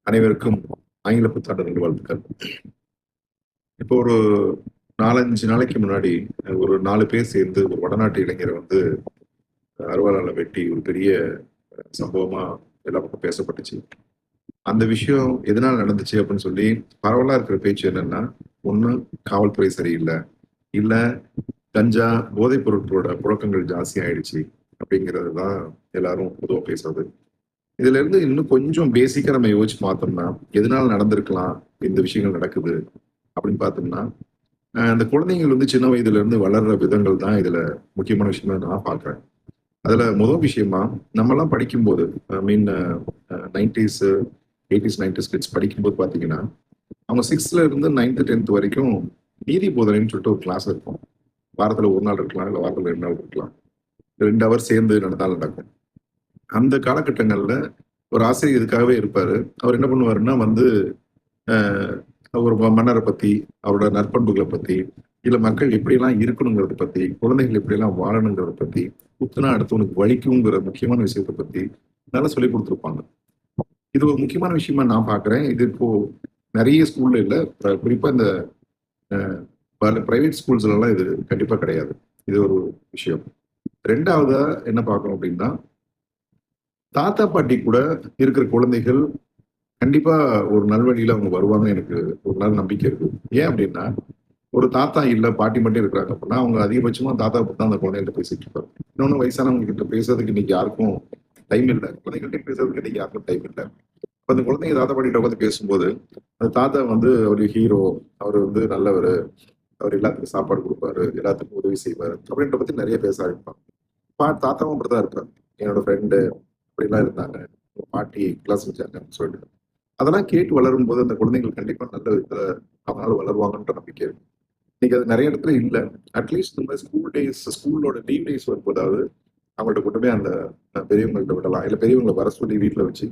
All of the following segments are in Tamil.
அனைவருக்கும் ஆங்கில புத்தாண்டு நல்வாழ்த்துக்கள். இப்போ ஒரு 4, 5 நாளைக்கு முன்னாடி ஒரு 4 பேர் சேர்ந்து ஒரு வடநாட்டு இளைஞரை வந்து அருவாளால வெட்டி ஒரு பெரிய சம்பவமா எல்லா பக்கம் பேசப்பட்டுச்சு. அந்த விஷயம் எதனால நடந்துச்சு அப்படின்னு சொல்லி பரவலா இருக்கிற பேச்சு என்னன்னா, ஒண்ணு காவல்துறை சரியில்ல, இல்ல கஞ்சா, போதைப் பொருட்களோட புழக்கங்கள் ஜாஸ்தி ஆயிடுச்சு அப்படிங்கிறது தான் எல்லாரும் பொதுவா பேசுறது. இதுல இருந்து இன்னும் கொஞ்சம் பேசிக்கா நம்ம யோசிச்சு பார்த்தோம்னா, எதனால நடந்திருக்கலாம் இந்த விஷயங்கள் நடக்குது அப்படின்னு பார்த்தோம்னா, இந்த குழந்தைகள் வந்து சின்ன வயதுல இருந்து வளர்ற விதங்கள் தான் இதுல முக்கியமான விஷயமா நான் பார்க்குறேன். அதுல முதல் விஷயமா நம்மலாம் படிக்கும்போது ஐ மீன் 90ஸ், 80ஸ், 90ஸ் கிட்ஸ் படிக்கும்போது பார்த்தீங்கன்னா, அவங்க 6ல இருந்து 9த், 10த் வரைக்கும் நீதி போதனைன்னு சொல்லிட்டு ஒரு கிளாஸ் இருக்கும். வாரத்துல 1 நாள் இருக்கலாம், இல்ல வாரத்துல 2 நாள் இருக்கலாம். 2 ஹவர் சேர்ந்து நடந்தாலும் நடக்கும். அந்த காலகட்டங்கள்ல ஒரு ஆசிரியர் இதுக்காகவே இருப்பாரு. அவர் என்ன பண்ணுவாருன்னா வந்து, அ ஒரு மன்னர பத்தி, அவரோட நற்பண்புகள பத்தி, இல்ல மக்கள் எப்படியெல்லாம் இருக்கணுங்கிறத பத்தி, குழந்தைகள் எப்படியெல்லாம் வாழணுங்கிறத பத்தி, குத்துனா அடுத்தவனுக்கு வலிக்குங்கிற முக்கியமான விஷயத்த பத்தி நல்லா சொல்லிக் குடுத்துருப்பாங்க. இது ஒரு முக்கியமான விஷயமா நான் பார்க்குறேன். இது இப்போ நெறைய ஸ்கூல்ல இல்ல. குறிப்பா இந்த அ பிரைவேட் ஸ்கூல்ஸ்லலாம் இது கண்டிப்பா கிடையாது. இது ஒரு விஷயம். 2வதா என்ன பார்க்குறோம் அப்படின்னா, தாத்தா, பாட்டி கூட இருக்கிற குழந்தைகள் கண்டிப்பா ஒரு நல்வழியில அவங்க வருவாங்கன்னு எனக்கு ஒரு நாள் நம்பிக்கை இருக்கு. ஏன் அப்டின்னா, ஒரு தாத்தா இல்ல, பாட்டி மட்டும் இருக்கிறாங்க அப்டின்னா, அவங்க அதிகபட்சமா தாத்தாவ பத்தி தான் அந்த குழந்தைகள்ட்ட பேசிட்டு இருப்பாங்க. இன்னொன்னு வயசானவங்க கிட்ட பேசுறதுக்கு இன்னைக்கு யாருக்கும் டைம் இல்ல. குழந்தைகள்ட்ட பேசுறதுக்கு இன்னைக்கு யாருக்கும் டைம் இல்ல. அப்ப அந்த குழந்தைங்க தாத்தா, பாட்டிகிட்ட உட்காந்து பேசும்போது, அந்த தாத்தா வந்து அவரு ஹீரோ, அவரு வந்து நல்லவரு, அவரு எல்லாத்துக்கும் சாப்பாடு குடுப்பாரு, எல்லாத்துக்கும் உதவி செய்வாரு, அப்டின்றத பத்தி நெறைய பேச ஆரம்பிப்பாங்க. தாத்தாவும் அப்படித்தான் இருப்பாரு. என்னோட ஃப்ரெண்டு அப்படிலாம் இருந்தாங்க. எங்க பாட்டி கிளாஸ் வச்சாங்கன்னு சொல்லிட்டு. அதெல்லாம் கேட்டு வளரும்போது அந்த குழந்தைகள் கண்டிப்பா நல்ல விதத்துல அவங்களால வளருவாங்கன்ற நம்பிக்கை இருக்கு. இன்னைக்கு அது நெறைய இடத்துல இல்ல. அட்லீஸ்ட் இந்த ஸ்கூலோட லீவ் டேஸ் வரும்போதாவது அவங்கள்ட்ட கொண்டு போய் அந்த பெரியவங்கள்ட்ட விடலாம். இல்ல பெரியவங்கள வர சொல்லி வீட்ல வச்சு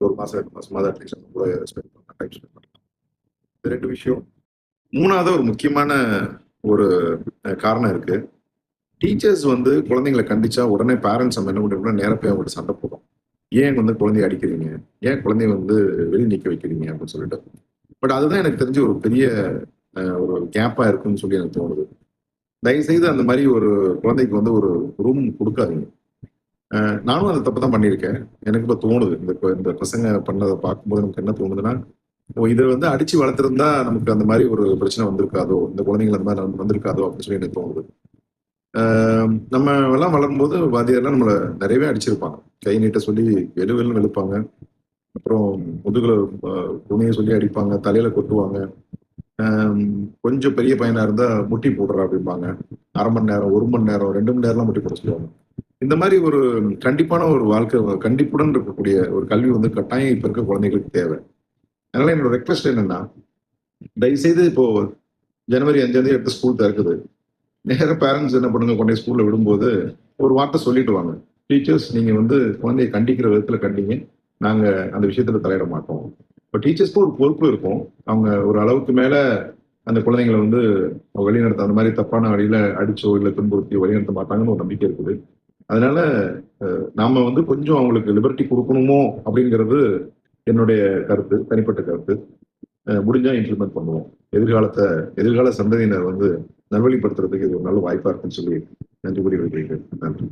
1 மாசம், 2 மாசமாவது அட்லீஸ்ட் அவங்க கூட ஸ்பெண்ட் பண்ணலாம். டைம் ஸ்பெண்ட் பண்ணலாம். இது 2 விஷயம். 3வதா ஒரு முக்கியமான ஒரு காரணம் இருக்கு. டீச்சர்ஸ் வந்து குழந்தைங்கள கண்டிச்சா உடனே பேரண்ட்ஸ் நம்ம என்ன பண்றோம்னா, நேரா போய் அவங்கள்ட்ட சண்ட போடுறோம். ஏன் வந்து குழந்தைய அடிக்கிறீங்க? ஏன் குழந்தைய வந்து வெளிய நிக்க வைக்கிறீங்க? அப்படின்னு சொல்லிட்டு. பட் அதுதான் எனக்கு தெரிஞ்சு ஒரு பெரிய ஒரு கேப்பா இருக்குன்னு சொல்லி எனக்கு தோணுது. தயவுசெய்து அந்த மாரி ஒரு குழந்தைக்கு வந்து ஒரு ரூம் குடுக்காதீங்க. நானும் அந்த தப்பு தான் பண்ணியிருக்கேன். எனக்கு இப்ப தோணுது. இந்த பசங்க பண்ணத பார்க்கும்போது நமக்கு என்ன தோணுதுன்னா, ஓ! இத வந்து அடிச்சு வளர்த்திருந்தா நமக்கு அந்த மாரி ஒரு பிரச்சனை வந்திருக்காதோ! இந்த குழந்தைகள் அந்த மாரி வந்திருக்காதோ! அப்படின்னு சொல்லி எனக்கு தோணுது. ஆ நம்ம எல்லாம் வளரும்போது வாத்தியார்லாம் நம்மள நெறையவே அடிச்சிருப்பாங்க. கை நீட்ட சொல்லி வெளு வெளுன்னு வெளுப்பாங்க. அப்புறம் முதுகுல அ குனிய சொல்லி அடிப்பாங்க. தலையில கொட்டுவாங்க. அம் கொஞ்சம் பெரிய பையனா இருந்தா முட்டி போடுறா அப்படிம்பாங்க. 1/2 மணி நேரம், 1 மணி நேரம், 2 மணி நேரம்லாம் முட்டி போட சொல்லுவாங்க. இந்த மாரி ஒரு கண்டிப்பான ஒரு வாழ்க்கை கண்டிப்புடன் இருக்கக்கூடிய ஒரு கல்வி வந்து கட்டாயம் இப்ப இருக்க குழந்தைகளுக்கு தேவை. அதனால என்னோட ரெக்வெஸ்ட் என்னன்னா, தயவுசெய்து இப்போ ஜனவரி 5ஆம் தேதி அடுத்த ஸ்கூல் திறக்குது. நேரா பேரண்ட்ஸ் என்ன பண்ணுங்க, கொண்டு போய் ஸ்கூல்ல விடும்போது ஒரு வார்த்தை சொல்லிட்டு வாங்க. டீச்சர்ஸ் நீங்க வந்து குழந்தைய கண்டிக்கிற விதத்துல கண்டீங்க. நாங்க அந்த விஷயத்துல தலையிட மாட்டோம். இப்ப டீச்சர்ஸ்க்கும் ஒரு பொறுப்பு இருக்கும். அவங்க ஒரு அளவுக்கு மேல அந்த குழந்தைங்கள வந்து வழிநடத்த அந்த மாரி தப்பான வழியில அடிச்சோ, இல்ல துன்புறுத்தியோ வழிநடத்த மாட்டாங்கன்னு ஒரு நம்பிக்கை இருக்குது. அதனால நாம வந்து கொஞ்சம் அவங்களுக்கு லிபர்ட்டி குடுக்கணுமோ அப்படிங்கிறது என்னுடைய கருத்து. தனிப்பட்ட கருத்து. முடிஞ்சா இம்ப்ளிமெண்ட் பண்ணுவோம். எதிர்கால சந்ததியினர் வந்து நல்வழிப்படுத்துறதுக்கு இது ஒரு நல்ல வாய்ப்பா இருக்குன்னு சொல்லி நன்றி கூறி விடைபெறுகிறேன். நன்றி.